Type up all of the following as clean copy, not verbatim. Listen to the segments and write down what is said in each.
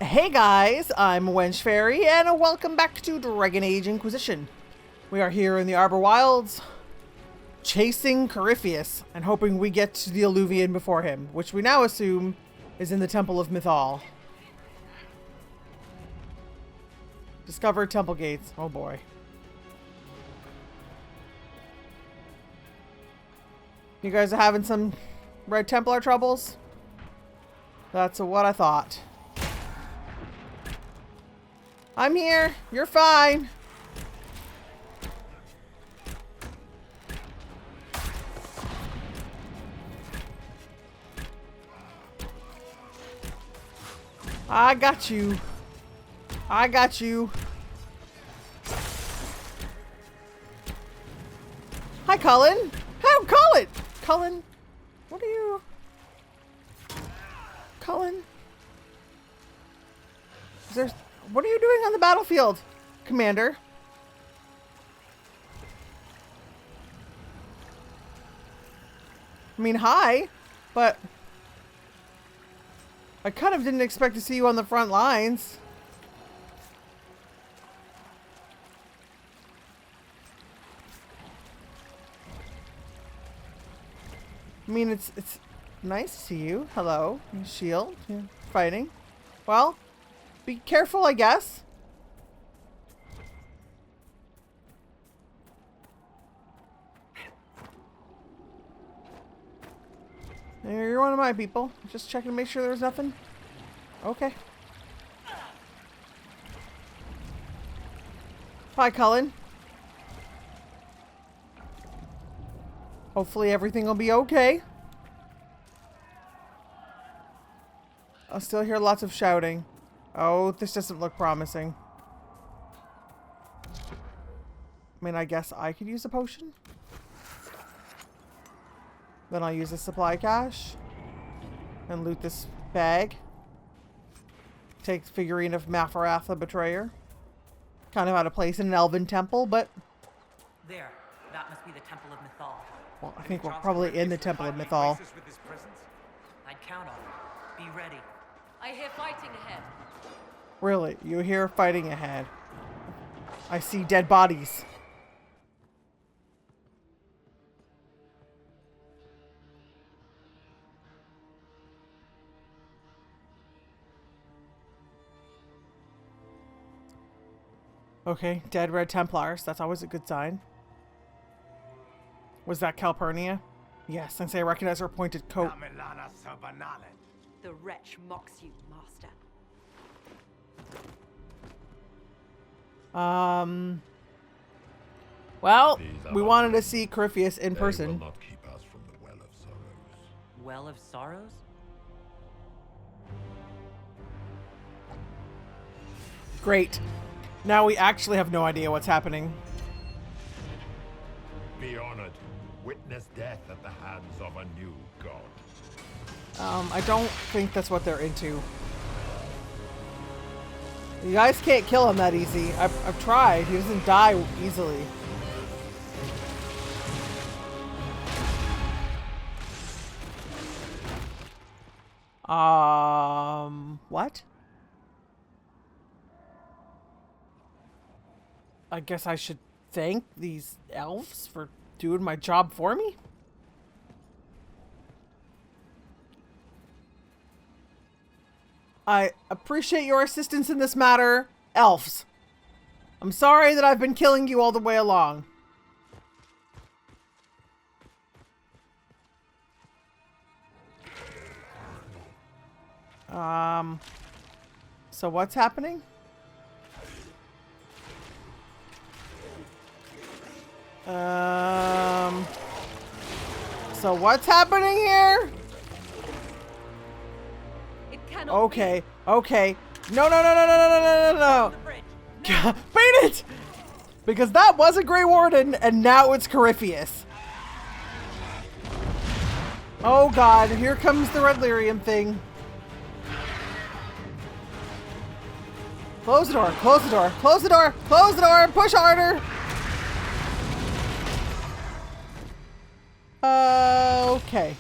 Hey guys, I'm Wenchfaery, and welcome back to Dragon Age Inquisition. We are here in the Arbor Wilds, chasing Corypheus, and hoping we get to the Alluvian before him, which we now assume is in the Temple of Mythal. Discover temple gates. Oh boy. You guys are having some Red Templar troubles? That's what I thought. I'm here. You're fine. I got you. I got you. Hi, Cullen. How, Cullen? Cullen, what are you? Cullen? Is there... What are you doing on the battlefield, Commander? I mean, hi, but I kind of didn't expect to see you on the front lines. I mean, it's nice to see you. Hello, shield, you're fighting. Well, be careful, I guess. You're one of my people. Just checking to make sure there's nothing. Okay. Hi, Cullen. Hopefully everything will be okay. I'll still hear lots of shouting. Oh, this doesn't look promising. I mean, I guess I could use a potion. Then I'll use a supply cache. And loot this bag. Take the figurine of Mafarath, the Betrayer. Kind of out of place in an elven temple, but... There. That must be the Temple of Mythal. Well, I think we're probably in the Temple of Mythal. I'd count on it. Be ready. I hear fighting ahead. Really? You hear fighting ahead. I see dead bodies. Okay, dead Red Templars. That's always a good sign. Was that Calpurnia? Yes, and say I recognize her pointed coat. The wretch mocks you, master. Well, we wanted to see Corypheus in person. They will not keep us from the Well of Sorrows. Well of Sorrows? Great. Now we actually have no idea what's happening. Be honored. Witness death at the hands of a new god. I don't think that's what they're into. You guys can't kill him that easy. I've tried. He doesn't die easily. What? I guess I should thank these elves for doing my job for me? I appreciate your assistance in this matter, elves. I'm sorry that I've been killing you all the way along. So what's happening? So what's happening here? It cannot Okay, okay. No, no, no, no, no, no, no, no, no. Beat it! Because that was a Grey Warden, and now it's Corypheus. Oh god, here comes the Red Lyrium thing. Close the door, close the door, close the door, close the door, push harder! Okay.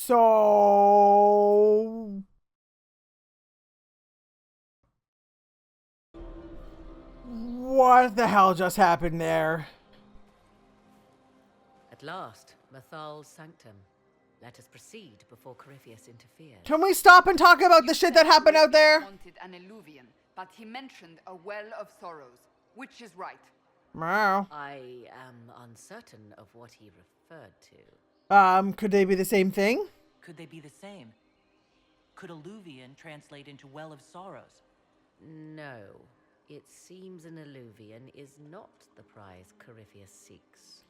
So... What the hell just happened there? At last, Mathal's sanctum. Let us proceed before Corypheus interferes. Can we stop and talk about the shit that happened out there? Wanted an alluvian, but he mentioned a well of sorrows, which is right. Wow. I am uncertain of what he referred to. Could they be the same thing? Could they be the same? Could alluvian translate into well of sorrows? No. It seems an alluvian is not the prize Corypheus seeks.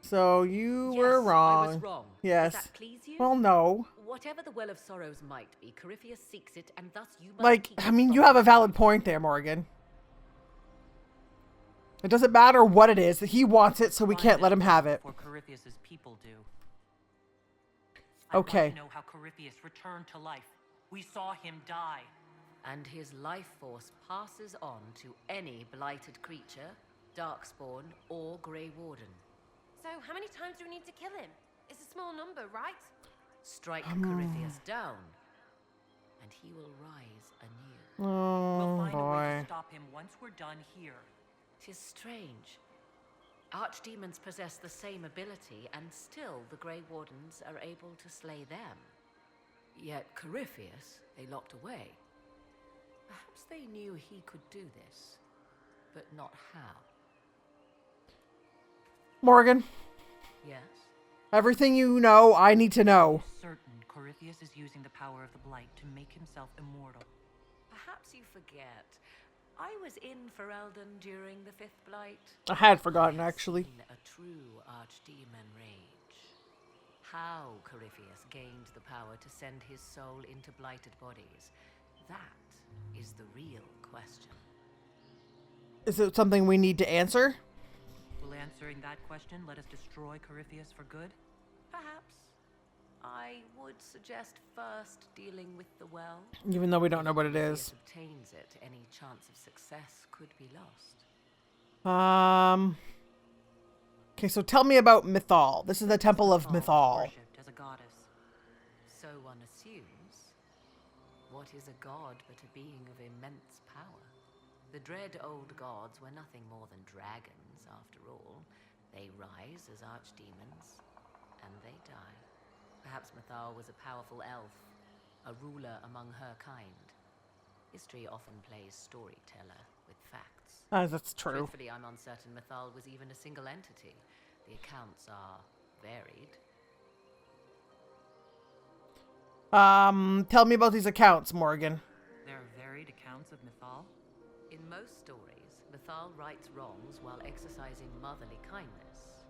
So you Yes, were wrong. I was wrong. Yes. Does that please you? Well, no. Whatever the Well of Sorrows might be, Corypheus seeks it, and thus you must Like, keep I it mean, from you have a him. valid point there, Morgan. It doesn't matter what it is. He wants it, so we can't let him have it. For Corypheus's people do. Okay. I'd like to know how Corypheus returned to life. We saw him die. And his life force passes on to any blighted creature, darkspawn, or Grey Warden. So, how many times do we need to kill him? It's a small number, right? Strike Corypheus down, and he will rise anew. Oh, We'll find a way boy. to stop him once we're done here. 'Tis strange. Archdemons possess the same ability, and still the Grey Wardens are able to slay them. Yet Corypheus they locked away. Perhaps they knew he could do this, but not how. Morgan, Yes? everything you know, I need to know. Certain Corypheus is using the power of the Blight to make himself immortal. Perhaps you forget. I was in Ferelden during the Fifth Blight. I had forgotten, actually. Seen a true archdemon rage. How Corypheus gained the power to send his soul into blighted bodies, that is the real question. Is it something we need to answer? Will answering that question let us destroy Corypheus for good? Perhaps. I would suggest first dealing with the well. Even though we don't know what it Corypheus is. obtains it, any chance of success could be lost. Okay, so tell me about Mythal. This is the Temple of Mythal. Worshipped as a goddess. So one assumes. What is a god but a being of immense power? The dread old gods were nothing more than dragons, after all. They rise as archdemons, and they die. Perhaps Mythal was a powerful elf, a ruler among her kind. History often plays storyteller with facts. That's true. Truthfully, I'm uncertain Mythal was even a single entity. The accounts are varied. Tell me about these accounts, Morgan. There are varied accounts of Mythal. In most stories, Mythal rights wrongs while exercising motherly kindness.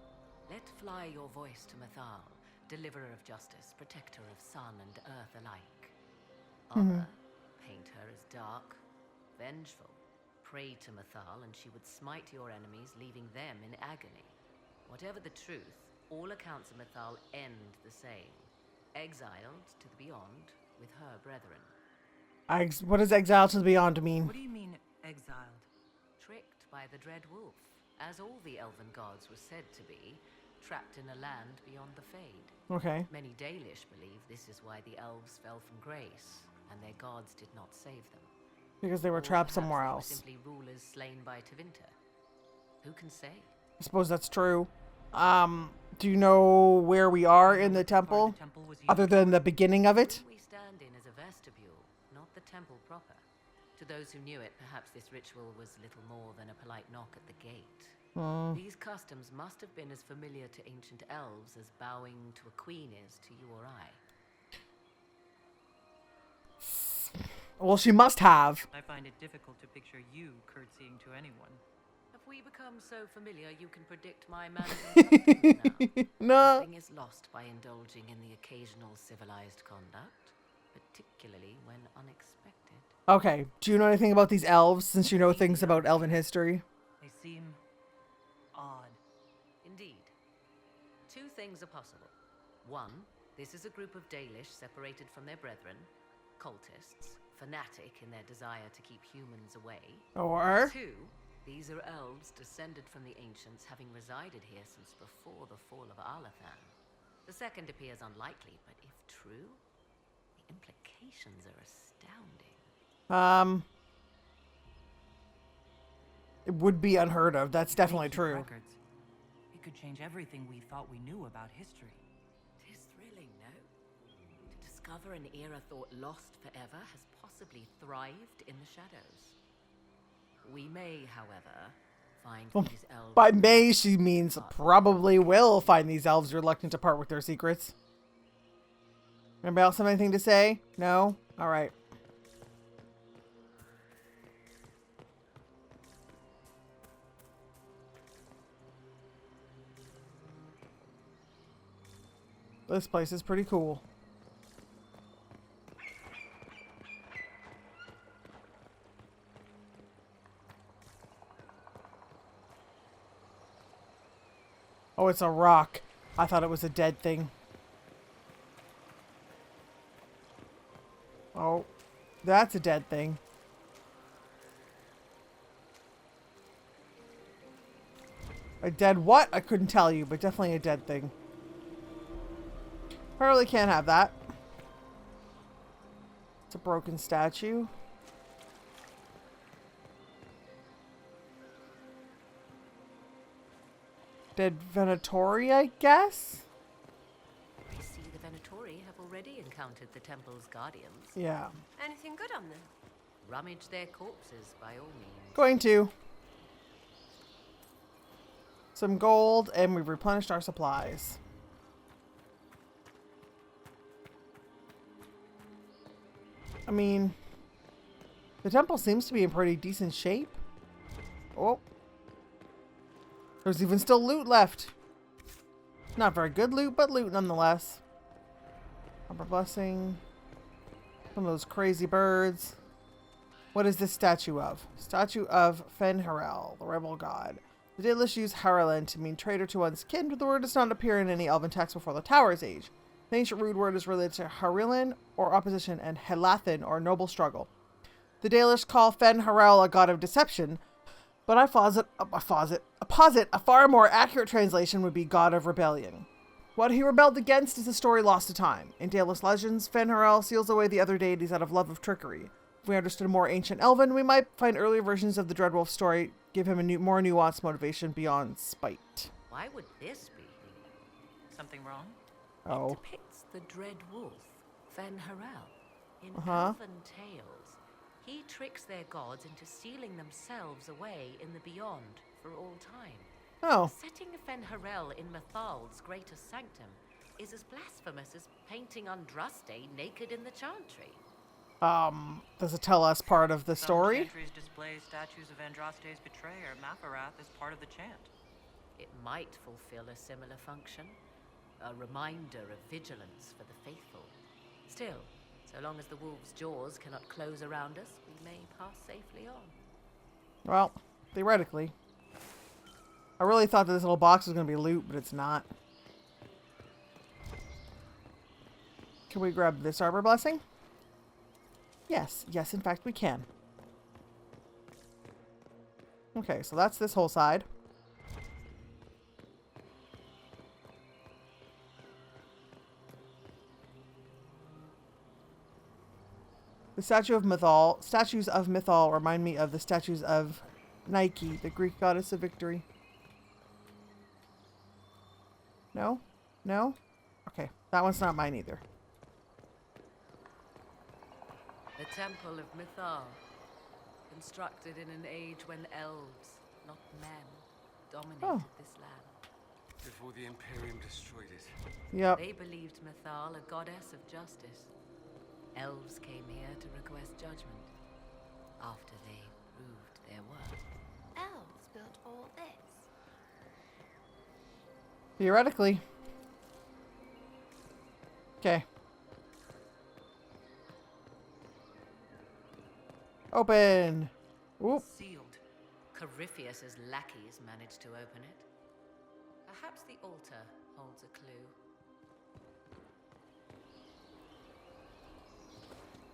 Let fly your voice to Mythal, deliverer of justice, protector of sun and earth alike. Other paint her as dark, vengeful. Pray to Mythal and she would smite your enemies, leaving them in agony. Whatever the truth, all accounts of Mythal end the same. Exiled to the beyond with her brethren. What does exile to the beyond mean? What do you mean, exiled? Tricked by the dread wolf, as all the elven gods were said to be, trapped in a land beyond the Fade. Okay. Many Dalish believe this is why the elves fell from grace, and their gods did not save them. Because they were Or trapped perhaps somewhere they were else. simply rulers slain by Tevinter. Who can say? I suppose that's true. Do you know where we are in the temple? The temple was used Other than the beginning of it? What we stand in is a vestibule, not the temple proper. To those who knew it, perhaps this ritual was little more than a polite knock at the gate. These customs must have been as familiar to ancient elves as bowing to a queen is to you or I. Well, she must have. I find it difficult to picture you curtsying to anyone. Have we become so familiar you can predict my manners and customs now? No. Nothing is lost by indulging in the occasional civilized conduct, particularly when unexpected. Okay. Do you know anything about these elves, since you know things about elven history? They seem odd. Indeed. Two things are possible. One, this is a group of Dalish separated from their brethren, cultists, fanatic in their desire to keep humans away. Or? Two, these are elves descended from the ancients, having resided here since before the fall of Alathan. The second appears unlikely, but if true, the implications are astounding. It would be unheard of. That's definitely Keep true. records. It could change everything we thought we knew about history. It is thrilling, no? To discover an era thought lost forever has possibly thrived in the shadows. We may, however, find these elves... By may, she means probably will find these elves reluctant to part with their secrets. Anybody else have anything to say? No? Alright. This place is pretty cool. Oh, it's a rock. I thought it was a dead thing. Oh, that's a dead thing. A dead what? I couldn't tell you, but definitely a dead thing. I really can't have that. It's a broken statue. Dead Venatori, I guess? I see the Venatori have already encountered the temple's guardians. Yeah. Anything good on them? Rummage their corpses, by all means. Going to. Some gold, and we've replenished our supplies. I mean, the temple seems to be in pretty decent shape. Oh. There's even still loot left. Not very good loot, but loot nonetheless. Upper blessing. Some of those crazy birds. What is this statue of? Statue of Fen'Harel, the rebel god. The Daedalus use Haralen to mean traitor to one's kin, but the word does not appear in any elven text before the Tower's age. The ancient root word is related to Harilin, or opposition, and Helathin, or noble struggle. The Daedalus call Fen'Harel a god of deception, but I posit a far more accurate translation would be god of rebellion. What he rebelled against is a story lost to time. In Daedalus legends, Fen'Harel seals away the other deities out of love of trickery. If we understood more ancient Elven, we might find earlier versions of the Dreadwolf story give him a more nuanced motivation beyond spite. Why would this be? Something wrong? Oh. It depicts the Dread Wolf, Fen'Harel. In Uh-huh. elven tales, he tricks their gods into sealing themselves away in the beyond for all time. Oh. Setting Fen'Harel in Mathal's greatest sanctum is as blasphemous as painting Andraste naked in the chantry. Does it tell us part of the Some story? chantries display statues of Andraste's betrayer, Mafarath, as part of the chant. It might fulfill a similar function, a reminder of vigilance for the faithful. Still, so long as the wolf's jaws cannot close around us, we may pass safely on. Well, theoretically. I really thought that this little box was going to be loot, but it's not. Can we grab this Arbor Blessing? Yes. Yes, in fact, we can. Okay, so that's this whole side. The statues of Mythal remind me of the statues of Nike, the Greek goddess of victory. No? No? Okay, that one's not mine either. The Temple of Mythal, constructed in an age when elves, not men, dominated this land. Before the Imperium destroyed it. Yep. They believed Mythal a goddess of justice. Elves came here to request judgment, after they proved their worth. Elves built all this. Theoretically. Okay. Open. Whoop. Sealed. Corypheus's lackeys managed to open it. Perhaps the altar holds a clue.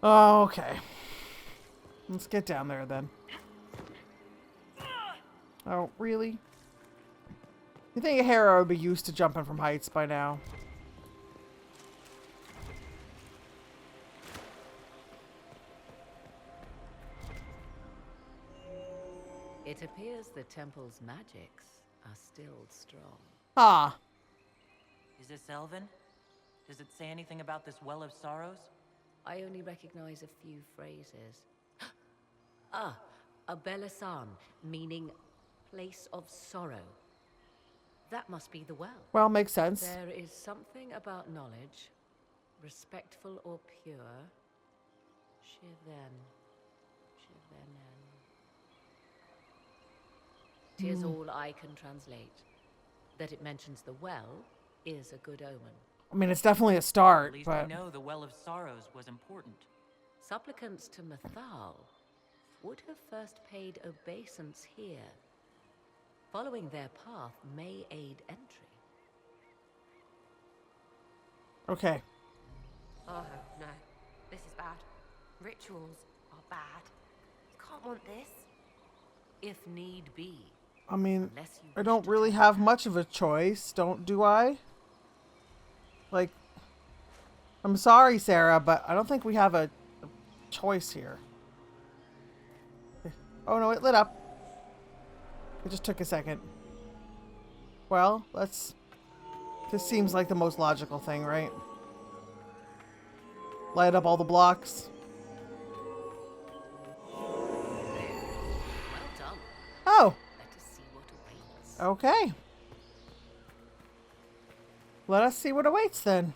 Okay. Let's get down there then. Oh, really? You think a hero would be used to jumping from heights by now? It appears the temple's magics are still strong. Ah. Is this Elven? Does it say anything about this Well of Sorrows? I only recognize a few phrases. Vir'abelasan, meaning place of sorrow. That must be the well. Well, makes sense. There is something about knowledge, respectful or pure. Shiven. 'Tis all I can translate. That it mentions the well is a good omen. I mean, it's definitely a start, At least but... we know the Well of Sorrows was important. Supplicants to Mathal would have first paid obeisance here. Following their path may aid entry. Okay. Oh, no. This is bad. Rituals are bad. You can't want this. If need be. I mean, Unless you I wish don't to really travel have much of a choice, do I? Like, I'm sorry, Sarah, but I don't think we have a choice here. Oh no, it lit up. It just took a second. Well, let's... This seems like the most logical thing, right? Light up all the blocks. Well done. Oh, Let us see what awaits. okay. Let us see what awaits then.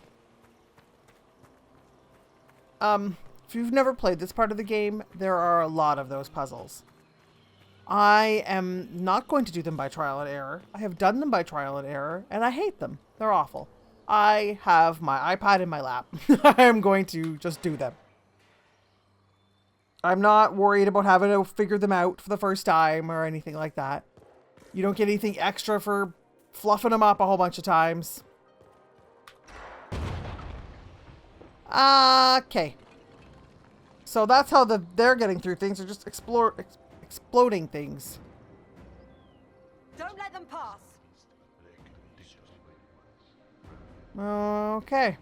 If you've never played this part of the game, there are a lot of those puzzles. I am not going to do them by trial and error. I have done them by trial and error, and I hate them. They're awful. I have my iPad in my lap. I am going to just do them. I'm not worried about having to figure them out for the first time or anything like that. You don't get anything extra for fluffing them up a whole bunch of times. Okay. So that's how they're getting through things. They're just exploding things. Don't let them pass. Okay.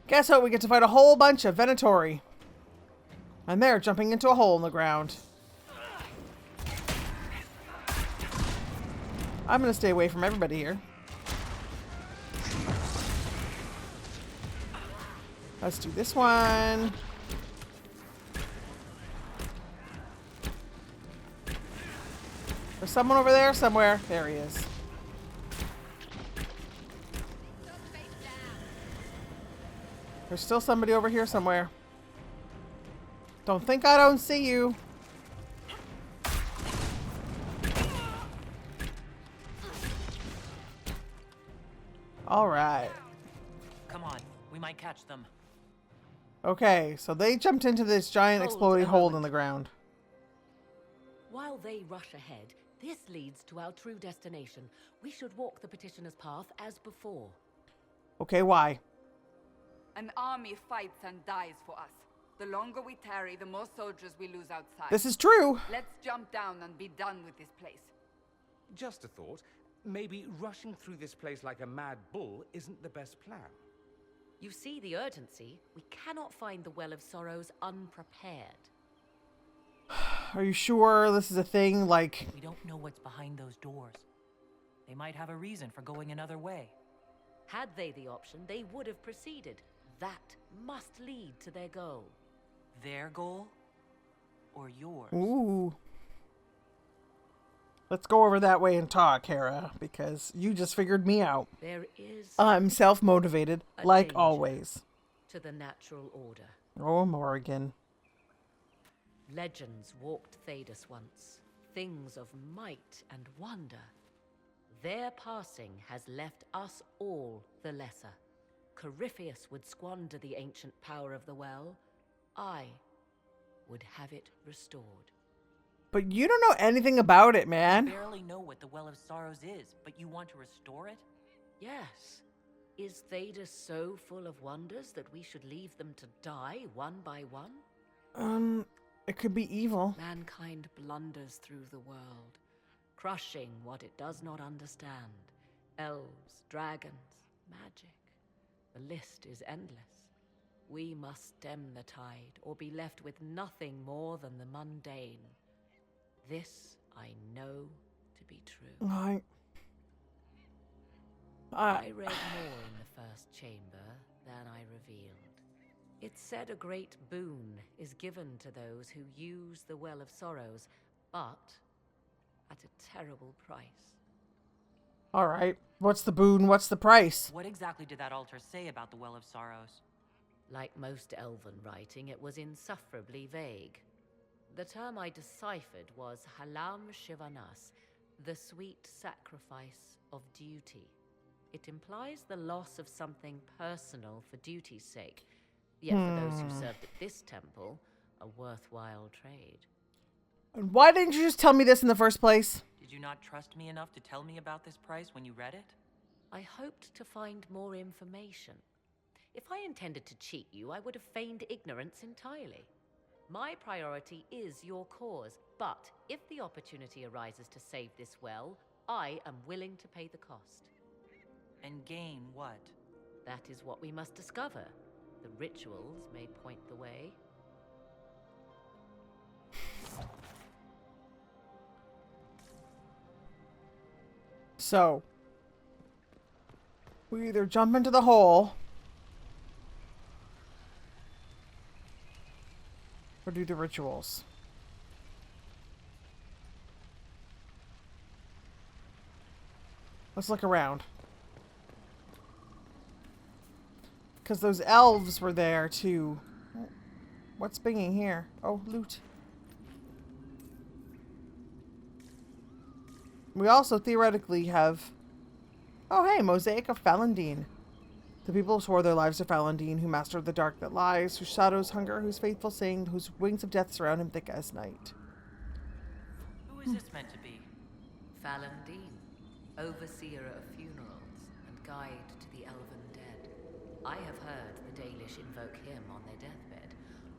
Guess what? We get to fight a whole bunch of Venatori. And they're jumping into a hole in the ground. I'm going to stay away from everybody here. Let's do this one. There's someone over there somewhere. There he is. There's still somebody over here somewhere. Don't think I don't see you. All right. Come on, we might catch them. Okay, so they jumped into this giant Hold exploding a hole in moment. the ground. While they rush ahead, this leads to our true destination. We should walk the petitioner's path as before. Okay, why? An army fights and dies for us. The longer we tarry, the more soldiers we lose outside. This is true. Let's jump down and be done with this place. Just a thought. Maybe rushing through this place like a mad bull isn't the best plan. You see the urgency. We cannot find the Well of Sorrows unprepared. Are you sure this is a thing? Like, We don't know what's behind those doors. They might have a reason for going another way. Had they the option, they would have proceeded. That must lead to their goal. Their goal? Or yours? ooh. Let's go over that way and talk, Hera, because you just figured me out. There is I'm self-motivated, A like danger. always. to the natural order. Oh, Morrigan. Legends walked Thedas once, things of might and wonder. Their passing has left us all the lesser. Corypheus would squander the ancient power of the well. I would have it restored. But you don't know anything about it, I man. barely know what the Well of Sorrows is, but you want to restore it? Yes. Is Thedas so full of wonders that we should leave them to die one by one? It could be evil. Mankind blunders through the world, crushing what it does not understand. Elves, dragons, magic. The list is endless. We must stem the tide, or be left with nothing more than the mundane. This I know to be true. I I read more in the first chamber than I revealed. It said a great boon is given to those who use the Well of Sorrows, but at a terrible price. All right. What's the boon? What's the price? What exactly did that altar say about the Well of Sorrows? Like most elven writing, it was insufferably vague. The term I deciphered was Halam Shivanas, the sweet sacrifice of duty. It implies the loss of something personal for duty's sake, yet for those who served at this temple, a worthwhile trade. And why didn't you just tell me this in the first place? Did you not trust me enough to tell me about this price when you read it? I hoped to find more information. If I intended to cheat you, I would have feigned ignorance entirely. My priority is your cause, but if the opportunity arises to save this well, I am willing to pay the cost. And gain what? That is what we must discover. The rituals may point the way. So, we either jump into the hole or do the rituals. Let's look around. Because those elves were there too. What's binging here? Oh, loot. We also theoretically have... Oh, hey, Mosaic of Falandine. The people swore their lives to Falandine, who mastered the dark that lies, whose shadows hunger, whose faithful sing, whose wings of death surround him thick as night. Who is this meant to be? Falandine, overseer of funerals and guide to the elven dead. I have heard the Dalish invoke him on their deathbed,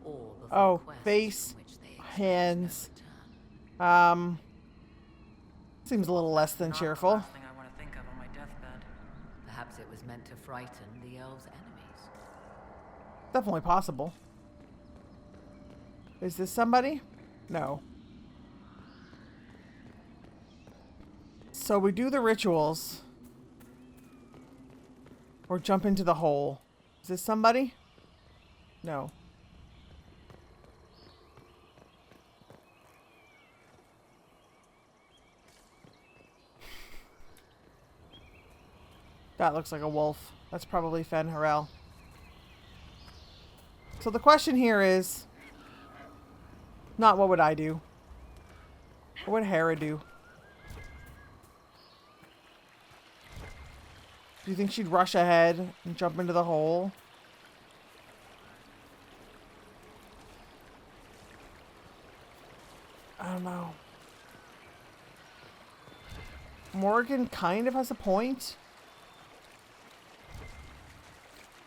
or before Oh, quests face, from which they expect hands. no return. Seems a little less than Not cheerful. the last thing I want to think of on my deathbed. Perhaps it was meant to frighten the elves' enemies. Definitely possible. Is this somebody? No. So we do the rituals. Or jump into the hole. Is this somebody? No. That looks like a wolf. That's probably Fen Harel. So the question here is... Not what would I do? What would Hera do? Do you think she'd rush ahead and jump into the hole? I don't know. Morgan kind of has a point.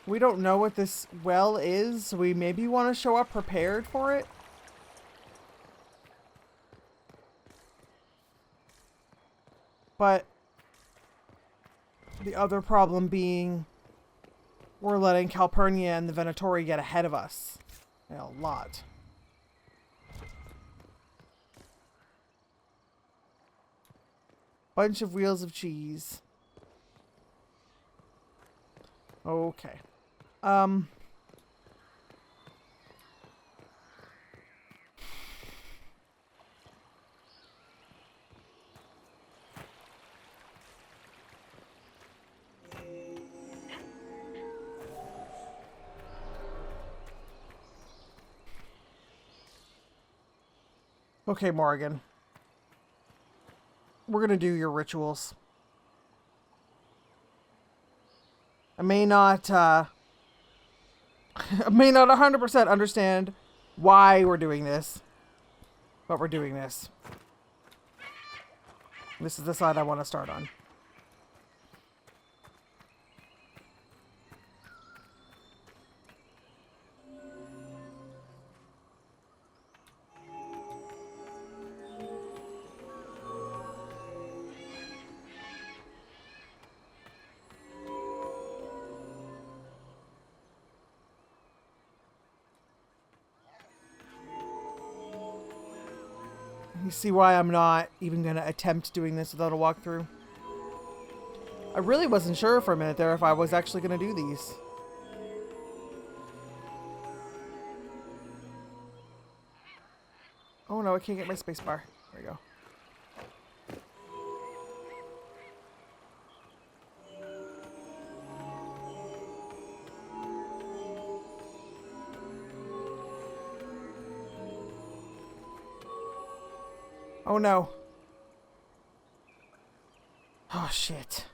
We don't know what this well is, so we maybe want to show up prepared for it. But the other problem being we're letting Calpurnia and the Venatori get ahead of us. A lot. Bunch of wheels of cheese. Okay. Okay, Morgan. We're gonna do your rituals. I may not, I may not 100% understand why we're doing this, but we're doing this. This is the side I want to start on. You see why I'm not even going to attempt doing this without a walkthrough? I really wasn't sure for a minute there if I was actually going to do these. Oh no, I can't get my space bar. There we go. Oh no. Oh shit.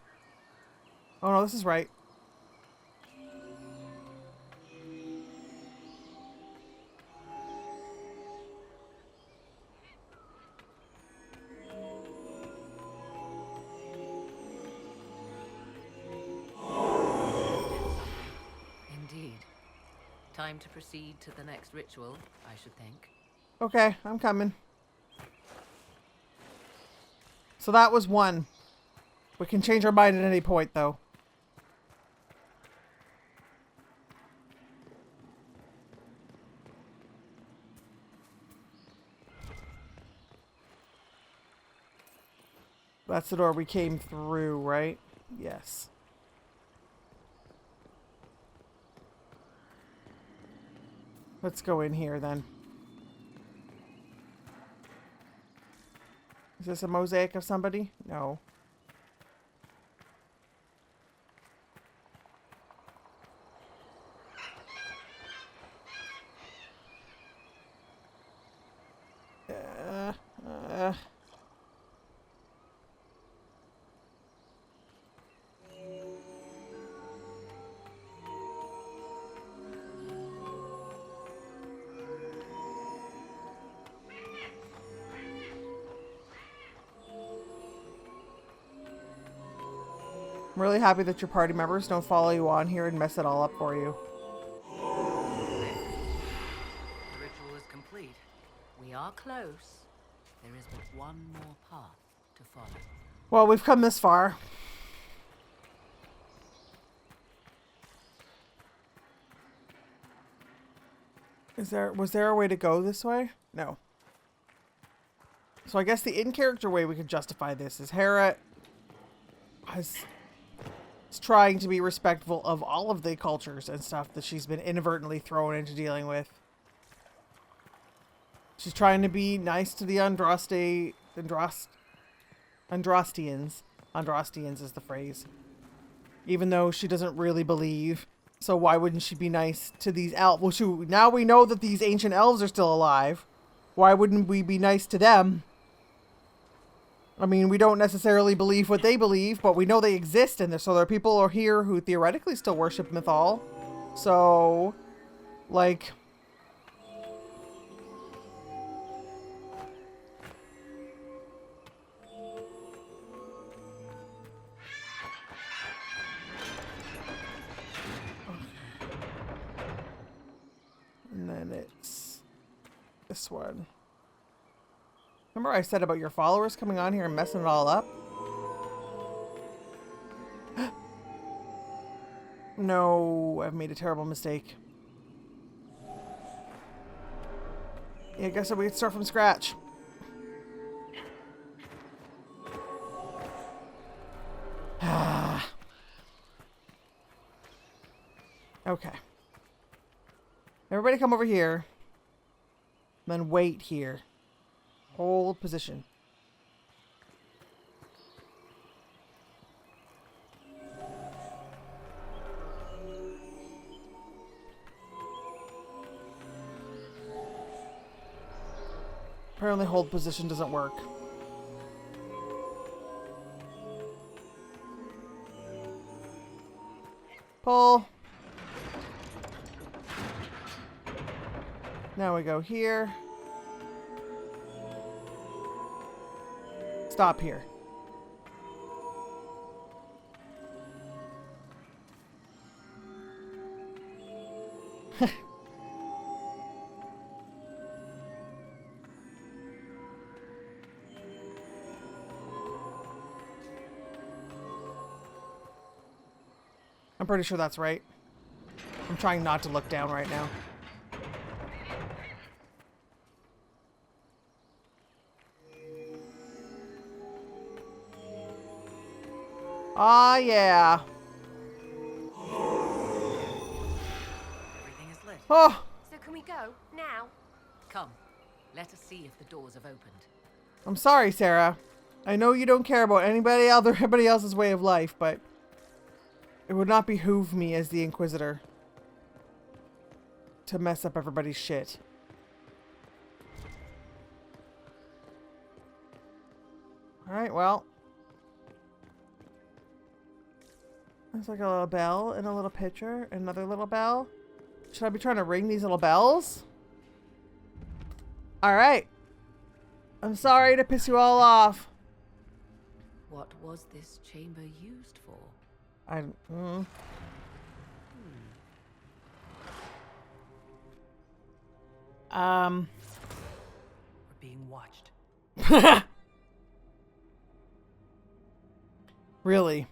Oh no, this is right. Indeed. Time to proceed to the next ritual, I should think. Okay, I'm coming. So that was one. We can change our mind at any point, though. That's the door we came through, right? Yes. Let's go in here, then. Is this a mosaic of somebody? No. I'm really happy that your party members don't follow you on here and mess it all up for you. The ritual is complete. We are close. There is but one more path to follow. Well, we've come this far. Was there a way to go this way? No. So I guess the in-character way we could justify this is Hera is trying to be respectful of all of the cultures and stuff that she's been inadvertently thrown into dealing with. She's trying to be nice to the Andrastians. Andrastians is the phrase. Even though she doesn't really believe. So why wouldn't she be nice to these elves? Well, now we know that these ancient elves are still alive. Why wouldn't we be nice to them? I mean, we don't necessarily believe what they believe, but we know they exist, and so there are people here who theoretically still worship Mythal. So, like... And then it's this one. Remember I said about your followers coming on here and messing it all up? No, I've made a terrible mistake. Yeah, I guess we could start from scratch. Okay. Everybody come over here. Then wait here. Hold position. Apparently hold position doesn't work. Pull. Now we go here. Stop here. I'm pretty sure that's right. I'm trying not to look down right now. Ah, yeah. Everything is lit. Oh, So can we go? Now? Come, let us see if the doors have opened. I'm sorry, Sarah. I know you don't care about everybody else's way of life, but it would not behoove me as the Inquisitor to mess up everybody's shit. Alright, well. There's like a little bell and a little pitcher, another little bell. Should I be trying to ring these little bells? Alright. I'm sorry to piss you all off. What was this chamber used for? We're being watched. Really?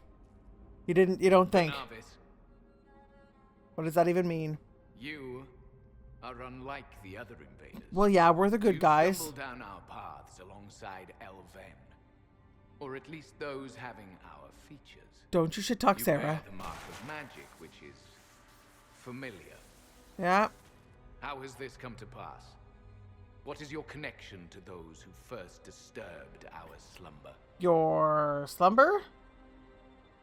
You don't think? Novice, What does that even mean? you are unlike the other invaders. Well, yeah, we're the good you guys. stumbled down our paths alongside Elven, or at least those having our features. Don't you shit talk, You Sarah. bear the mark of magic, which is familiar. Yeah. How has this come to pass? What is your connection to those who first disturbed our slumber? Your slumber?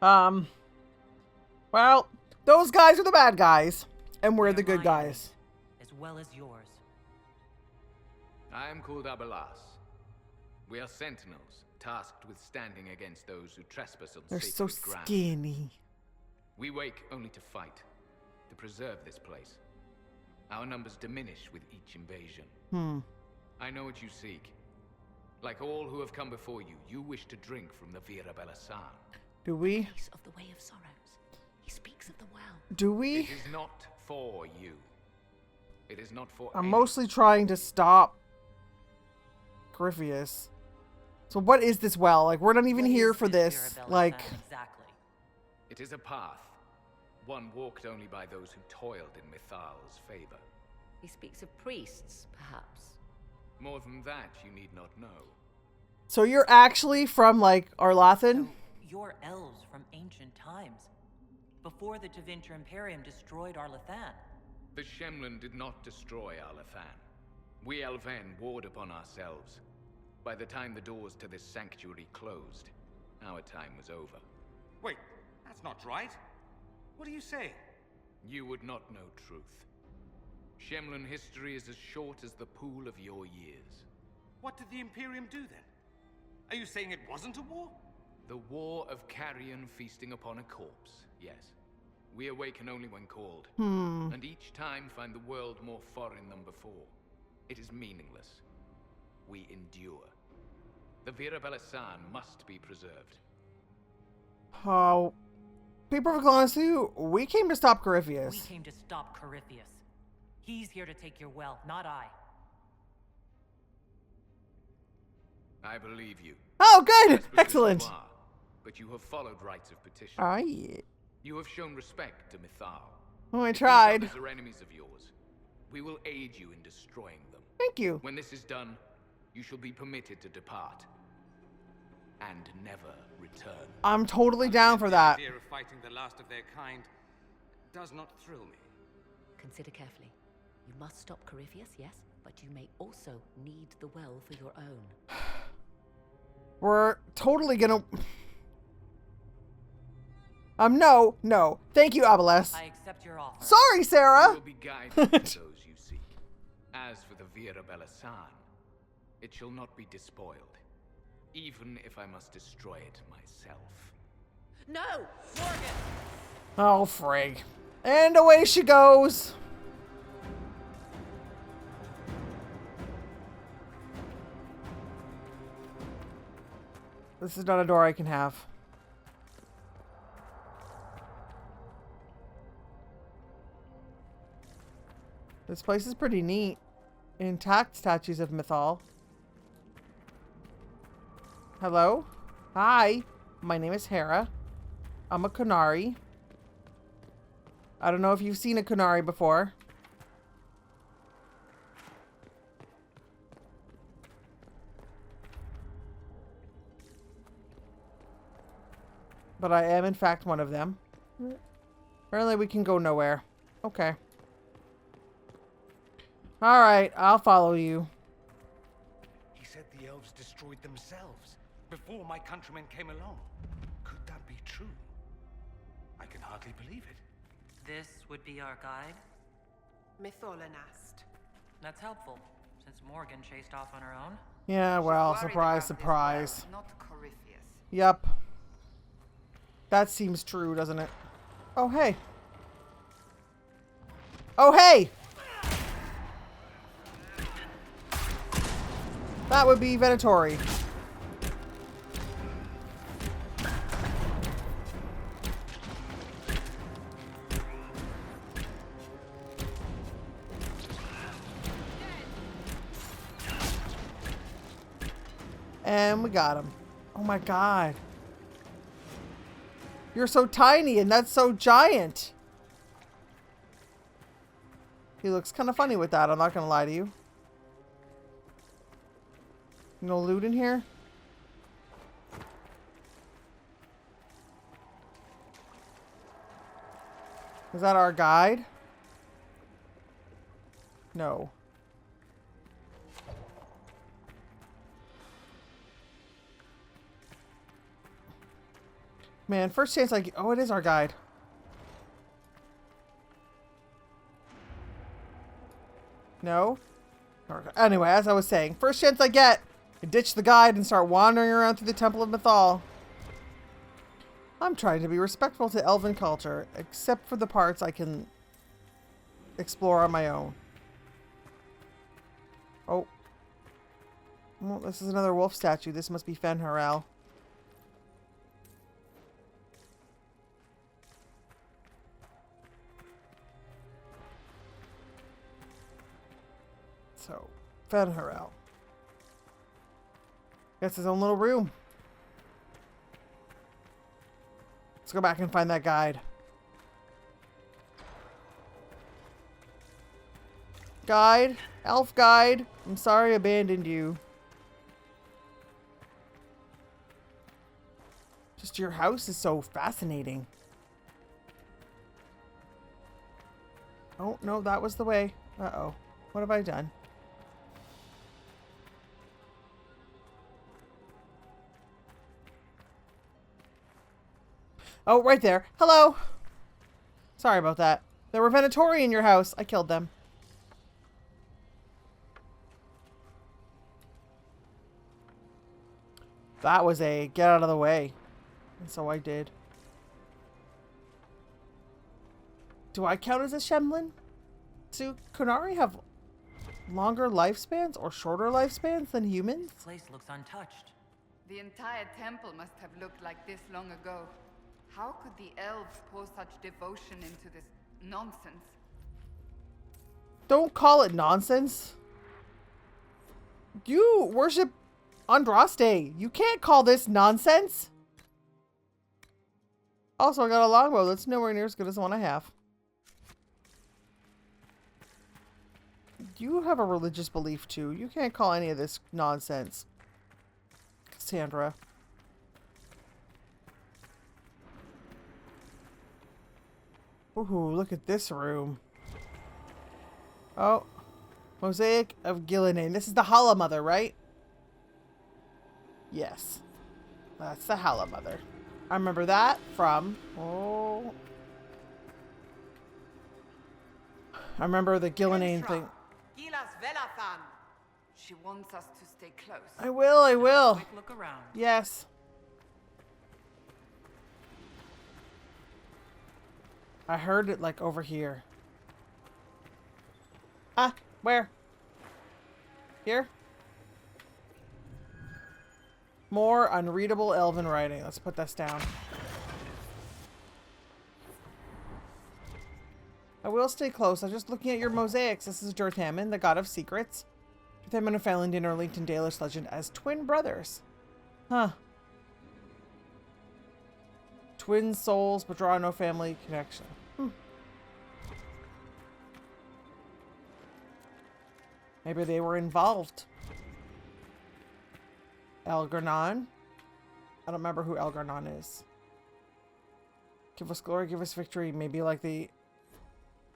Well, those guys are the bad guys, and we're the good guys. As well as yours. I am called Vir'abelasan. We are sentinels, tasked with standing against those who trespass on They're so sacred ground. skinny. We wake only to fight, to preserve this place. Our numbers diminish with each invasion. I know what you seek. Like all who have come before you, you wish to drink from the Vir'abelasan. Do we? Piece of the Way of Sorrows. He speaks of the well. Do we? It is not for you. It is not for I'm any- mostly trying to stop Corypheus. So what is this well? Like, we're not even What here is for this. Vir'abelasan Like, exactly. It is a path, one walked only by those who toiled in Mithal's favor. He speaks of priests, perhaps. More than that, you need not know. so you're actually from, like, Arlathan? So, you're elves from ancient times. Before the Tevinter Imperium destroyed Arlathan. The Shemlin did not destroy Arlathan. We Elven warred upon ourselves. By the time the doors to this sanctuary closed, our time was over. Wait, that's not right. What do you say? You would not know truth. Shemlin history is as short as the pool of your years. What did the Imperium do then? Are you saying it wasn't a war? The war of carrion feasting upon a corpse, yes. We awaken only when called, and each time find the world more foreign than before. It is meaningless. We endure. The Vir'abelasan must be preserved. Oh, be perfectly honest with you, we came to stop We Corypheus. came to stop Corypheus. He's here to take your well, not I. I believe you. Oh, good! Desperate as Excellent! you are, but you have followed rites of petition. Oh, yeah. You have shown respect to Mithal. Oh, I If these tried. others are enemies of yours, we will aid you in destroying them. Thank you. When this is done, you shall be permitted to depart. And never return. I'm totally down for that. The idea of fighting the last of their kind does not thrill me. Consider carefully. You must stop Corypheus, yes, but you may also need the well for your own. We're totally gonna... no. Thank you, Abeles. I accept your offer. Sorry, You Sarah! will be guided to those you seek. As for the Vir'abelasan, it shall not be despoiled. Even if I must destroy it myself. No! Morgan! Oh, frig. And away she goes. This is not a door I can have. This place is pretty neat. Intact statues of Mythal. Hello? Hi. My name is Hera. I'm a Kunari. I don't know if you've seen a Kunari before. But I am, in fact, one of them. Apparently we can go nowhere. Okay. Alright, I'll follow you. He said the elves destroyed themselves before my countrymen came along. Could that be true? I can hardly believe it. This would be our guide? Mytholanast. That's helpful, since Morgan chased off on her own. Yeah, well, She's worried surprise, about this surprise. well, not Corypheus. Yep. That seems true, doesn't it? Oh, hey. Oh, hey! That would be Venatori. And we got him. Oh my god. You're so tiny and that's so giant. He looks kind of funny with that, I'm not going to lie to you. No loot in here? Is that our guide? No. Man, first chance I get... Oh, it is our guide. No? Anyway, as I was saying, first chance I get, I ditch the guide and start wandering around through the Temple of Mythal. I'm trying to be respectful to elven culture, except for the parts I can explore on my own. Oh. Well, this is another wolf statue. This must be Fen'Harel. So, Fen'Harel. Gets his own little room. Let's go back and find that guide. Guide? Elf guide? I'm sorry I abandoned you. Just your house is so fascinating. Oh, no, that was the way. Uh-oh. What have I done? Oh, right there. Hello. Sorry about that. There were Venatori in your house. I killed them. That was a get out of the way. And so I did. Do I count as a Shemlin? Do Kunari have longer lifespans or shorter lifespans than humans? The place looks untouched. The entire temple must have looked like this long ago. How could the elves pour such devotion into this nonsense? Don't call it nonsense. You worship Andraste. You can't call this nonsense. Also, I got a longbow that's nowhere near as good as the one I have. You have a religious belief too. You can't call any of this nonsense. Cassandra. Ooh, look at this room. Oh. Mosaic of Gillinan. This is the Hala Mother, right? Yes. That's the Hala Mother. I remember that from... Oh. I remember the Gillinan thing. Vir'abelasan. She wants us to stay close. I will. Quick look around. Yes. I heard it like over here. Ah, where? Here? More unreadable elven writing. Let's put this down. I will stay close. I'm just looking at your mosaics. This is Jorthamen, the god of secrets. Jorthamen and Falindin are linked in Dalish legend as twin brothers. Huh. Twin souls, but draw no family connection. Maybe they were involved. Elgar'nan. I don't remember who Elgar'nan is. Give us glory, give us victory. Maybe like the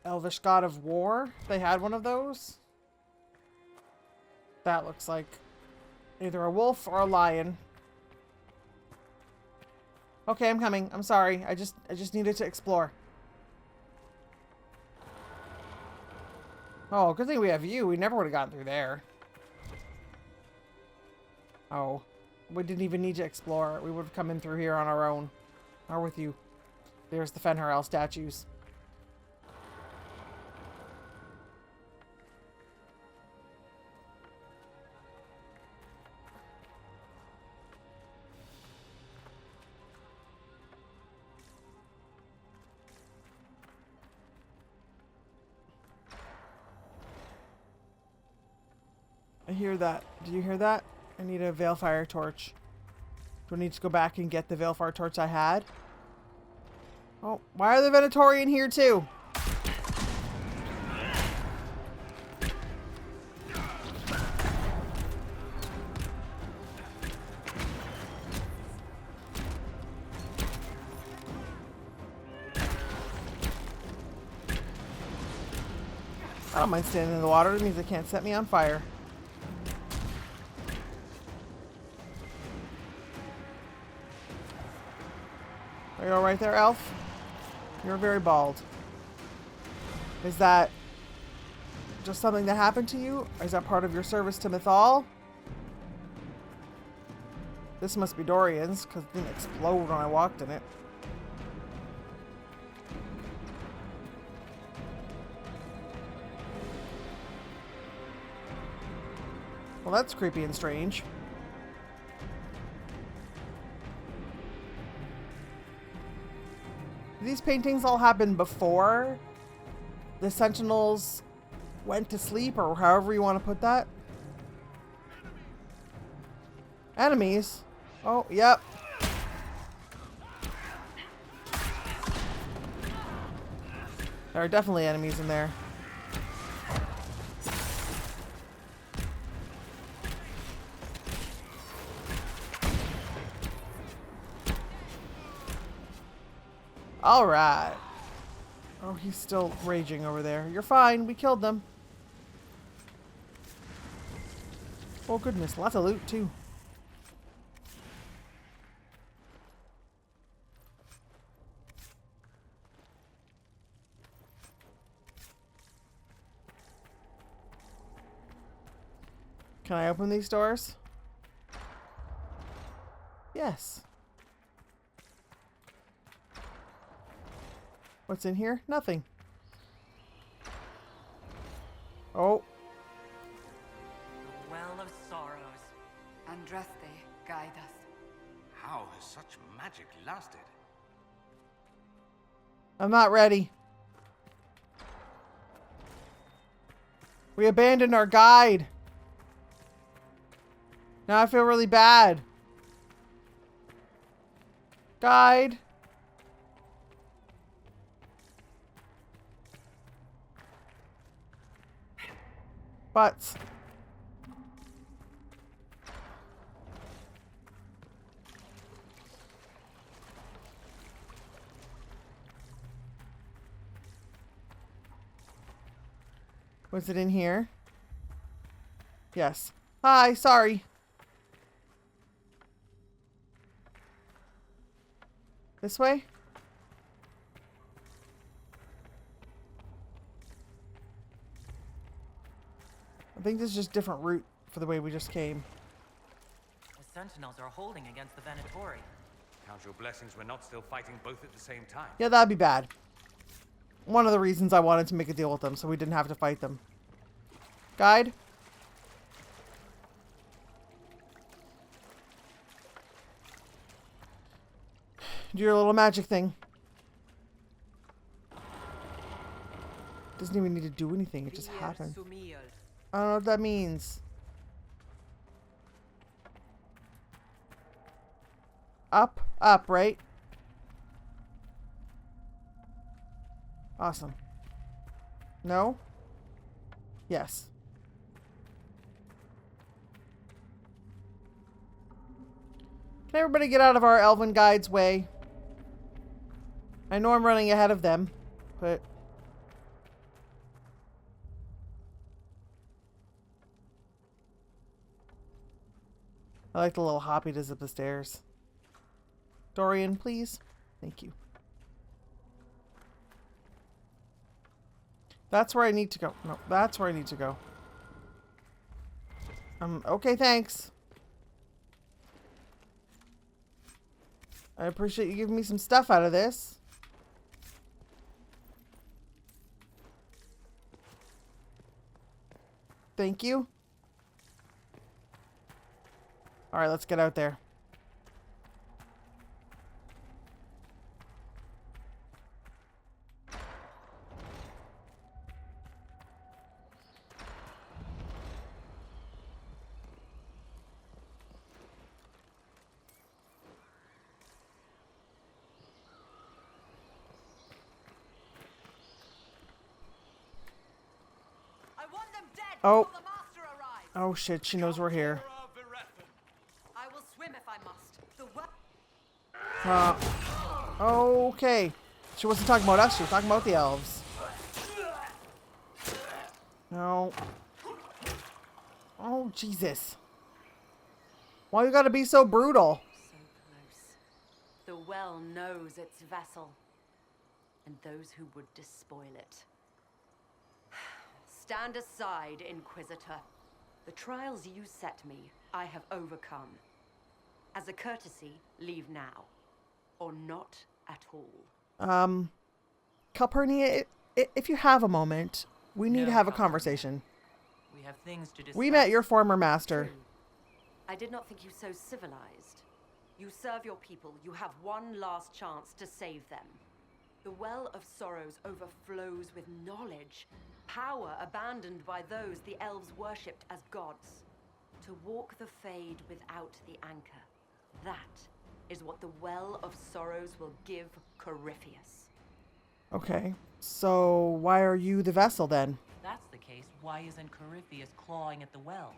Elvish god of war? They had one of those? That looks like either a wolf or a lion. Okay, I'm coming. I'm sorry. I just needed to explore. Oh, good thing we have you. We never would have gotten through there. Oh. We didn't even need to explore. We would have come in through here on our own. Or with you. There's the Fenrir statues. I hear that. Do you hear that? I need a Veilfire torch. Do I need to go back and get the Veilfire torch I had? Oh, why are the Venatori in here too? I don't mind standing in the water. It means it can't set me on fire. Are you alright there, elf? You're very bald. Is that just something that happened to you? Or is that part of your service to Mythal? This must be Dorian's, because it didn't explode when I walked in it. Well, that's creepy and strange. These paintings all happened before the Sentinels went to sleep, or however you want to put that. Enemies? Oh, yep. There are definitely enemies in there. All right. Oh, he's still raging over there. You're fine. We killed them. Oh, goodness. Lots of loot, too. Can I open these doors? Yes. What's in here? Nothing. Oh. The Well of Sorrows. Andraste, guide us. How has such magic lasted? I'm not ready. We abandoned our guide. Now I feel really bad. Guide. Butts. Was it in here? Yes. Hi, sorry. This way? I think this is just a different route for the way we just came. The Sentinels are holding against the Venatori. Count your blessings we're not still fighting both at the same time. Yeah, that'd be bad. One of the reasons I wanted to make a deal with them, so we didn't have to fight them. Guide? Do your little magic thing. Doesn't even need to do anything, it just happened. I don't know what that means. Up, up, right? Awesome. No? Yes. Can everybody get out of our elven guide's way? I know I'm running ahead of them, but... I like the little hoppy to zip the stairs. Dorian, please. Thank you. That's where I need to go. No, that's where I need to go. Okay, thanks. I appreciate you giving me some stuff out of this. Thank you. Alright, let's get out there. Oh. Oh shit, she knows we're here. I will swim if I must. Okay. She wasn't talking about us, she was talking about the elves. No. Oh, Jesus. Why you gotta be so brutal? So close. The well knows its vessel, and those who would despoil it. Stand aside, Inquisitor. The trials you set me, I have overcome. As a courtesy, leave now. Or not at all. Calpurnia, if you have a moment, we need to have a conversation. We have things to discuss. We met your former master. True. I did not think you so civilized. You serve your people. You have one last chance to save them. The Well of Sorrows overflows with knowledge. Power abandoned by those the elves worshipped as gods. To walk the Fade without the anchor. That is what the Well of Sorrows will give Corypheus. Okay, so why are you the vessel then? If that's the case, why isn't Corypheus clawing at the well?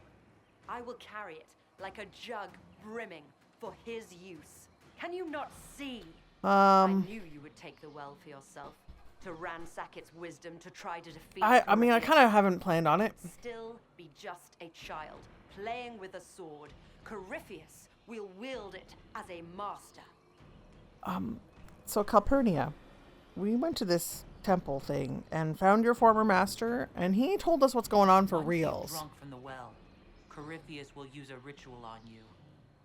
I will carry it like a jug brimming for his use. Can you not see? I knew you would take the well for yourself. To ransack its wisdom, to try to defeat I mean, I kind of haven't planned on it. Still be just a child, playing with a sword. Corypheus will wield it as a master. So Calpurnia, we went to this temple thing and found your former master, and he told us what's going on for Once reals. you're drunk from the well, Corypheus will use a ritual on you.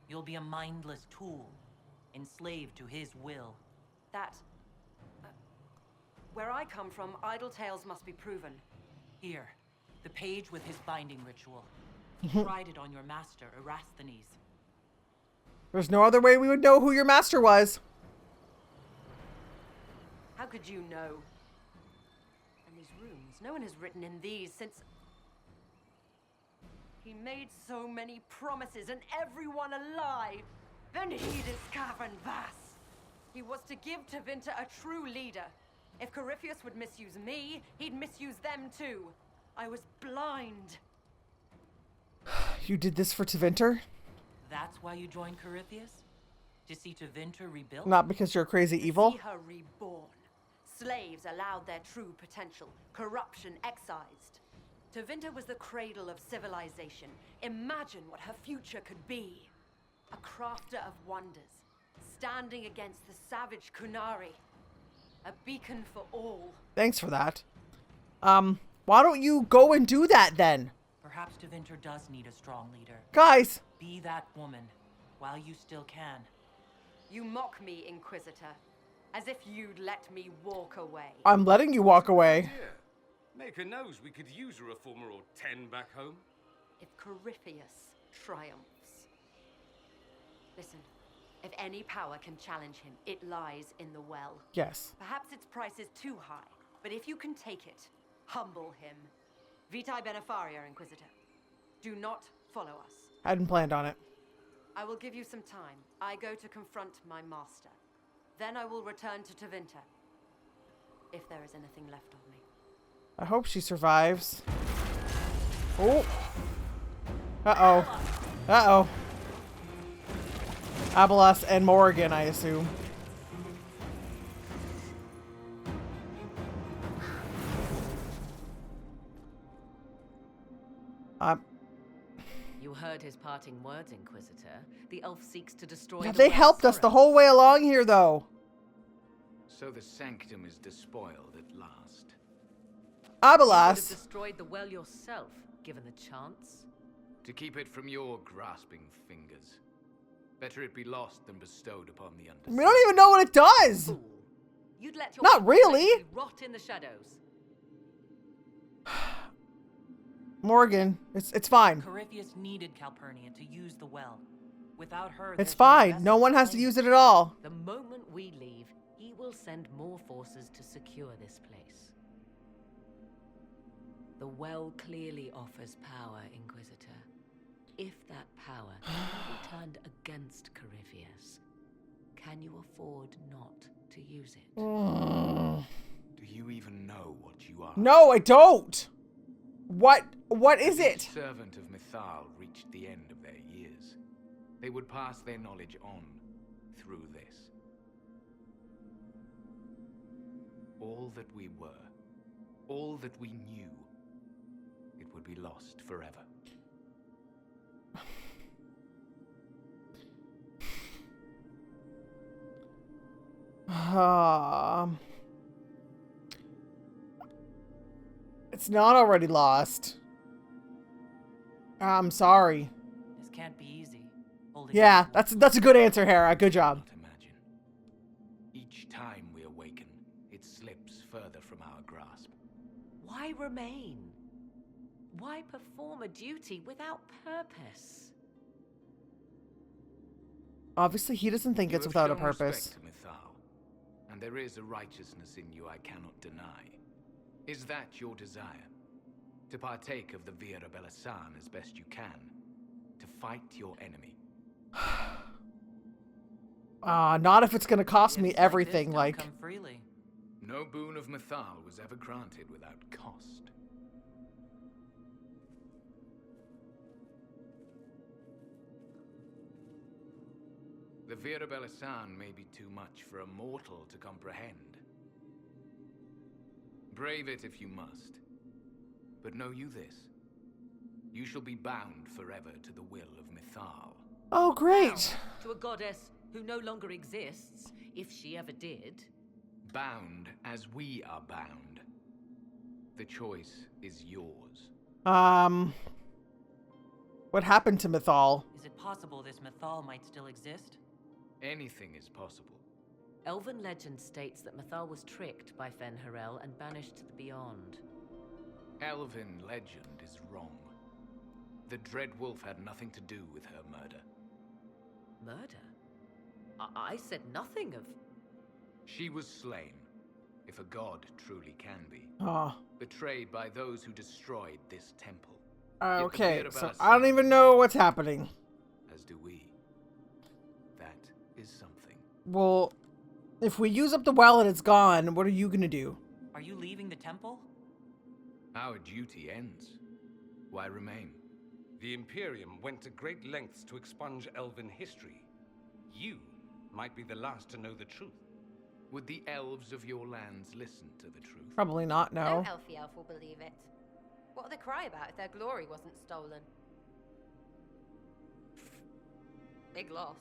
You'll be a mindless tool, enslaved to his will. That... where I come from, idle tales must be proven. Here, the page with his binding ritual. He tried it on your master, Erasthenes. There's no other way we would know who your master was. How could you know? And these runes, no one has written in these since... He made so many promises and everyone alive. Then his cavern vast. He was to give Tevinter a true leader. If Corypheus would misuse me, he'd misuse them too. I was blind. You did this for Tevinter? That's why you joined Corypheus? To see Tevinter rebuilt? Not because you're crazy evil? See her reborn. Slaves allowed their true potential. Corruption excised. Tevinter was the cradle of civilization. Imagine what her future could be. A crafter of wonders. Standing against the savage Kunari. A beacon for all. Thanks for that. Why don't you go and do that then? Perhaps Tevinter does need a strong leader. Guys! Be that woman, while you still can. You mock me, Inquisitor. As if you'd let me walk away. I'm letting you walk away. Yeah. Maker knows we could use a reformer or 10 back home. If Corypheus triumphs. Listen, if any power can challenge him, it lies in the well. Yes. Perhaps its price is too high, but if you can take it, humble him. Vitae Benefaria, Inquisitor. Do not follow us. Hadn't planned on it. I will give you some time. I go to confront my master. Then I will return to Tevinter. If there is anything left of me. I hope she survives. Oh. Uh-oh. Uh-oh. Abelas and Morrigan, I assume. You heard his parting words, Inquisitor. The elf seeks to destroy the They well's helped us the sorrows. whole way along here, though. So the sanctum is despoiled at last. You would have Vir'abelasan. destroyed the well yourself, given the chance. To keep it from your grasping fingers. Better it be lost than bestowed upon the understanding. We don't even know what it does. Fool. You'd let your Not people really. legacy rot in the shadows. Morgan, it's fine. Corypheus needed Calpurnia to use the well. Without her, It's there's no fine. vessel No one has to claim. use it at all. The moment we leave, he will send more forces to secure this place. The well clearly offers power, Inquisitor. If that power can be turned against Corypheus, can you afford not to use it? Do you even know what you are? No, I don't. What is If it? each servant of Mythal reached the end of their years, they would pass their knowledge on through this. All that we were, all that we knew, it would be lost forever. It's not already lost. I'm sorry. This can't be easy. Holding Yeah, on to that's a good answer, Hera. Good job. Not imagine. Each time we awaken, it slips further from our grasp. Why remain? Why perform a duty without purpose? Obviously, he doesn't think You it's have without a shown purpose. respect to Mythal, and there is a righteousness in you I cannot deny. Is that your desire? To partake of the Vir'abelasan as best you can? To fight your enemy? Not if it's gonna cost me Gifts like this everything, don't like... come freely. No boon of Mythal was ever granted without cost. The Vir'abelasan may be too much for a mortal to comprehend. Brave it if you must. But know you this. You shall be bound forever to the will of Mythal. Oh, great. To a goddess who no longer exists, if she ever did. Bound as we are bound. The choice is yours. What happened to Mythal? Is it possible this Mythal might still exist? Anything is possible. Elven legend states that Mythal was tricked by Fen-Harel and banished to the Beyond. Elven legend is wrong. The Dread Wolf had nothing to do with her murder. Murder? I said nothing of... She was slain, if a god truly can be. Oh. Betrayed by those who destroyed this temple. Okay, Yet the so Vir'abelasan I don't even know what's happening. As do we. That is something. Well, if we use up the well and it's gone, what are you gonna do? Are you leaving the temple? Our duty ends. Why remain? The Imperium went to great lengths to expunge Elven history. You might be the last to know the truth. Would the elves of your lands listen to the truth? Probably not, No no. elfie elf will believe it. What would they cry about if their glory wasn't stolen? Big loss.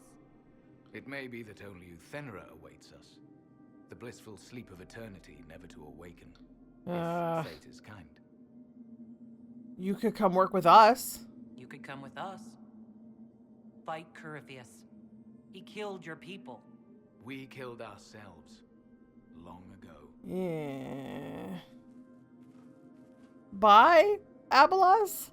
It may be that only Uthenera awaits us. The blissful sleep of eternity, never to awaken. If fate is kind. You could come work with us. You could come with us. Fight Corypheus. He killed your people. We killed ourselves. Long ago. Yeah. Bye, Vir'abelasan?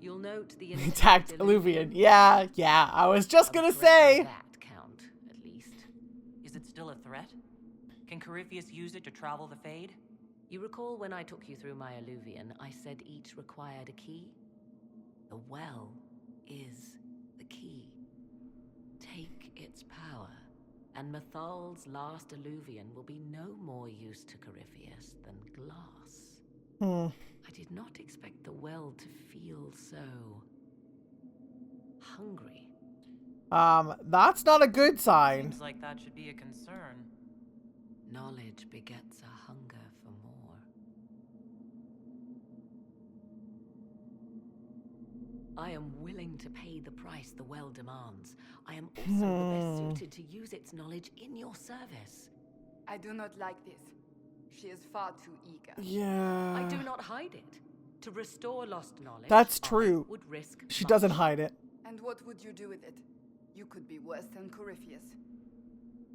You'll note the Intact Illuvian. Yeah, I was just gonna say. That count, at least. Is it still a threat? Can Corypheus use it to travel the Fade? You recall when I took you through my Illuvian, I said each required a key? The well is the key. Take its power, and Mythal's last Illuvian will be no more use to Corypheus than glass. I did not expect the well to feel so... hungry. That's not a good sign. Seems like that should be a concern. Knowledge begets a hunger for more. I am willing to pay the price the well demands. I am also the best suited to use its knowledge in your service. I do not like this. She is far too eager. Yeah. I do not hide it. To restore lost knowledge, That's I true. would risk She much. doesn't hide it. And what would you do with it? You could be worse than Corypheus.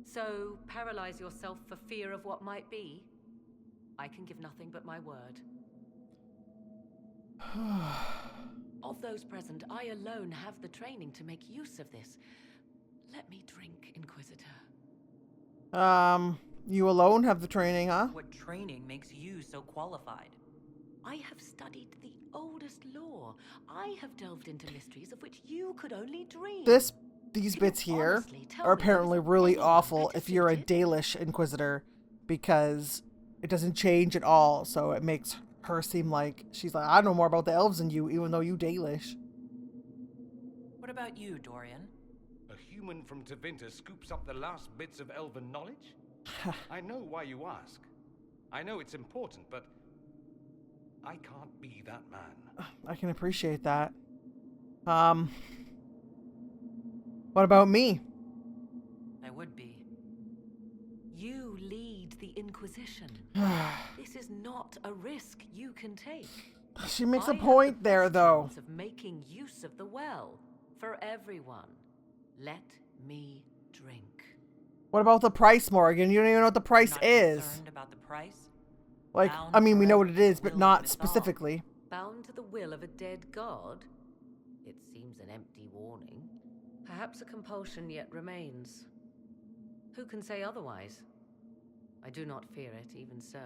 So, paralyze yourself for fear of what might be? I can give nothing but my word. Of those present, I alone have the training to make use of this. Let me drink, Inquisitor. You alone have the training, huh? What training makes you so qualified? I have studied the oldest lore. I have delved into mysteries of which you could only dream. These Can bits you here honestly tell are me apparently there's really anyone awful better if you're a suited? Dalish Inquisitor, because it doesn't change at all, so it makes her seem like she's like, I know more about the elves than you, even though you Dalish. What about you, Dorian? A human from Tevinter scoops up the last bits of elven knowledge? I know why you ask. I know it's important, but I can't be that man. I can appreciate that. What about me? I would be. You lead the Inquisition. This is not a risk you can take. She makes I a have point the there, best though. chance of making use of the well for everyone. Let me drink. What about the price, Morgan? You don't even know what the price Not is. concerned about the price? Like, Bound I mean, we know what forever it to is, the but will of not Mythal. specifically. Bound to the will of a dead god? It seems an empty warning. Perhaps a compulsion yet remains. Who can say otherwise? I do not fear it, even so.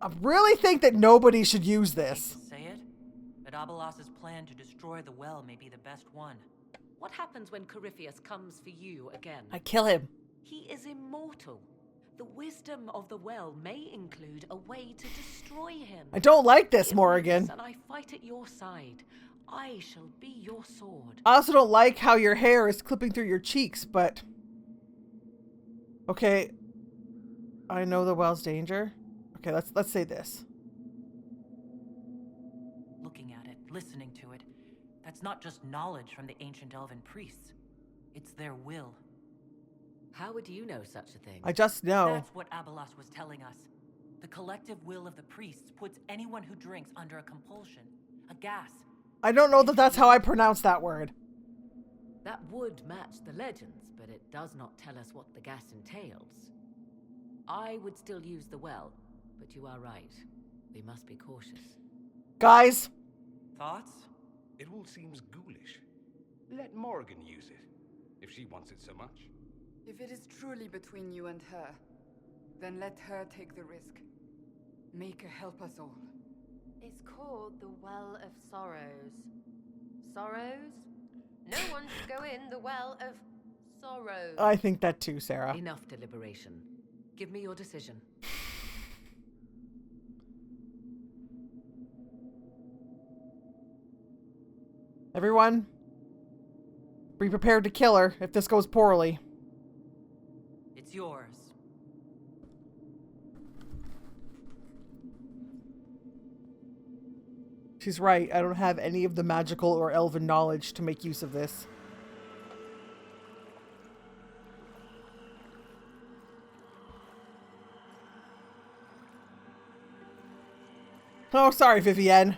I really think that nobody should use Hate this. to say it, but Abelas's plan to destroy the well may be the best one. What happens when Corypheus comes for you again? I kill him. He is immortal. The wisdom of the well may include a way to destroy him. I don't like this, Give me Morgan. this and I fight at your side. I shall be your sword. I also don't like how your hair is clipping through your cheeks, but... Okay. I know the well's danger. Okay, let's say this. Looking at it, listening to it, that's not just knowledge from the ancient elven priests. It's their will. How would you know such a thing? I just know. That's what Abelas was telling us. The collective will of the priests puts anyone who drinks under a compulsion, a gas. I don't know that that's how I pronounce that word. That would match the legends, but it does not tell us what the gas entails. I would still use the well, but you are right. We must be cautious. Guys, Thoughts? It all seems ghoulish. Let Morrigan use it, if she wants it so much. If it is truly between you and her, then let her take the risk. Make her help us all. It's called the Well of Sorrows. Sorrows? No one should go in the Well of Sorrows. I think that too, Sarah. Enough deliberation. Give me your decision. Everyone, be prepared to kill her if this goes poorly. It's yours. She's right. I don't have any of the magical or elven knowledge to make use of this. Oh, sorry, Vivienne.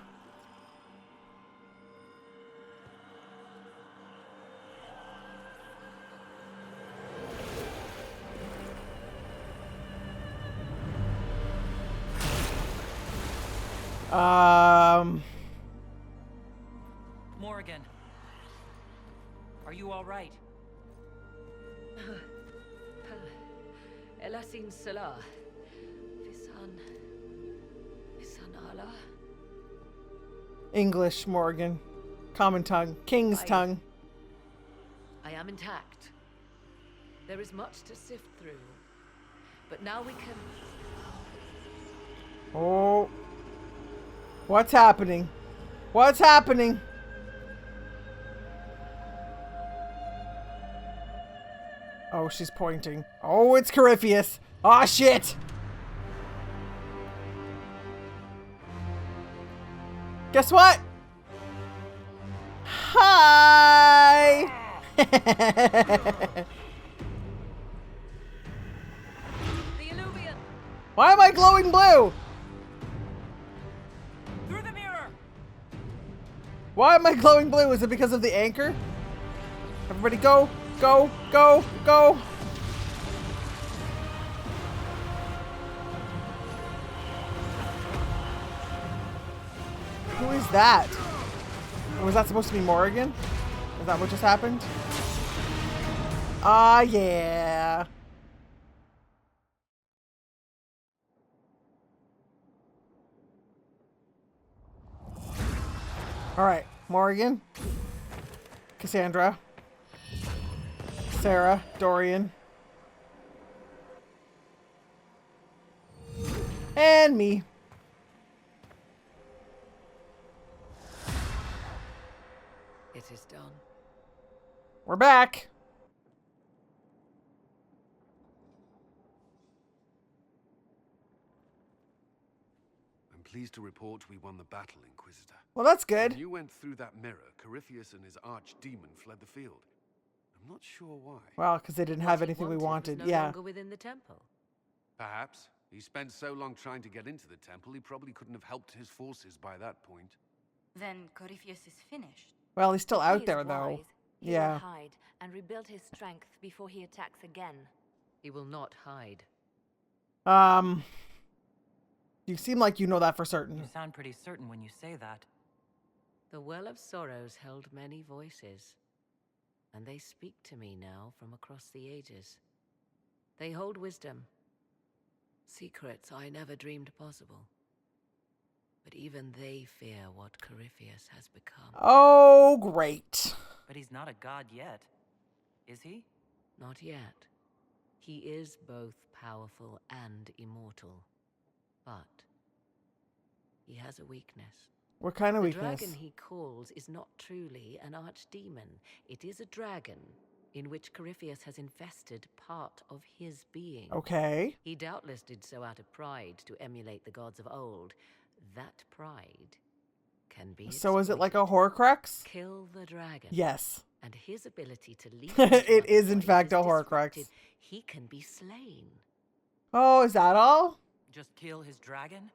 Morgan. Are you all right? Elasin Salah. Visan Allah. English, Morgan. Common tongue. King's tongue. I am intact. There is much to sift through. But now we can... Oh. What's happening? What's happening? Oh, she's pointing. Oh, it's Corypheus. Aw, shit! Guess what? Hi! The Illuvian! Why am I glowing blue? Through the mirror! Why am I glowing blue? Is it because of the anchor? Everybody go, go, go, go! Who is that? Or was that supposed to be Morrigan? Is that what just happened? Ah, yeah. Alright, Morrigan, Cassandra, Sarah, Dorian, and me. It is done. We're back. I'm pleased to report we won the battle, Inquisitor. Well, that's good. When you went through that mirror, Corypheus and his archdemon fled the field. I'm not sure why. Well, because they didn't have anything we wanted. Was no Yeah. longer within the temple. Perhaps. He spent so long trying to get into the temple, he probably couldn't have helped his forces by that point. Then Corypheus is finished. Well, he's still He out is there, though. wise. He Yeah. will hide and rebuild his strength before he attacks again. He will not hide. You seem like you know that for certain. You sound pretty certain when you say that. The Well of Sorrows held many voices, and they speak to me now from across the ages. They hold wisdom, secrets I never dreamed possible. But even they fear what Corypheus has become. Oh, great. But he's not a god yet, is he? Not yet. He is both powerful and immortal, but he has a weakness. What kind of The weakness? dragon he calls is not truly an archdemon. It is a dragon in which Corypheus has infested part of his being. Okay. He doubtless did so out of pride to emulate the gods of old. That pride can be So is it like a exploited. Horcrux? Kill the dragon. Yes. And his ability to leap It into is, other in fact, bodies a is Horcrux. disrupted. He can be slain. Oh, is that all? Just kill his dragon?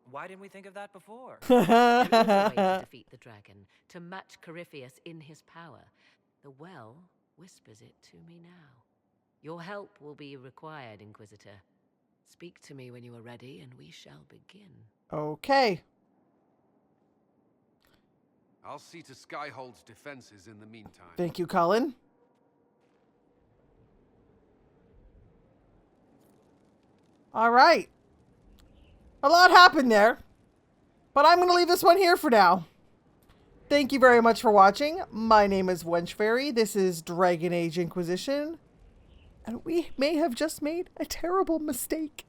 Why didn't we think of that before? There is a way to defeat the dragon, to match Corypheus in his power. The well whispers it to me now. Your help will be required, Inquisitor. Speak to me when you are ready, and we shall begin. Okay. I'll see to Skyhold's defenses in the meantime. Thank you, Cullen. All right. A lot happened there, but I'm going to leave this one here for now. Thank you very much for watching. My name is Wenchfaery. This is Dragon Age Inquisition, and we may have just made a terrible mistake.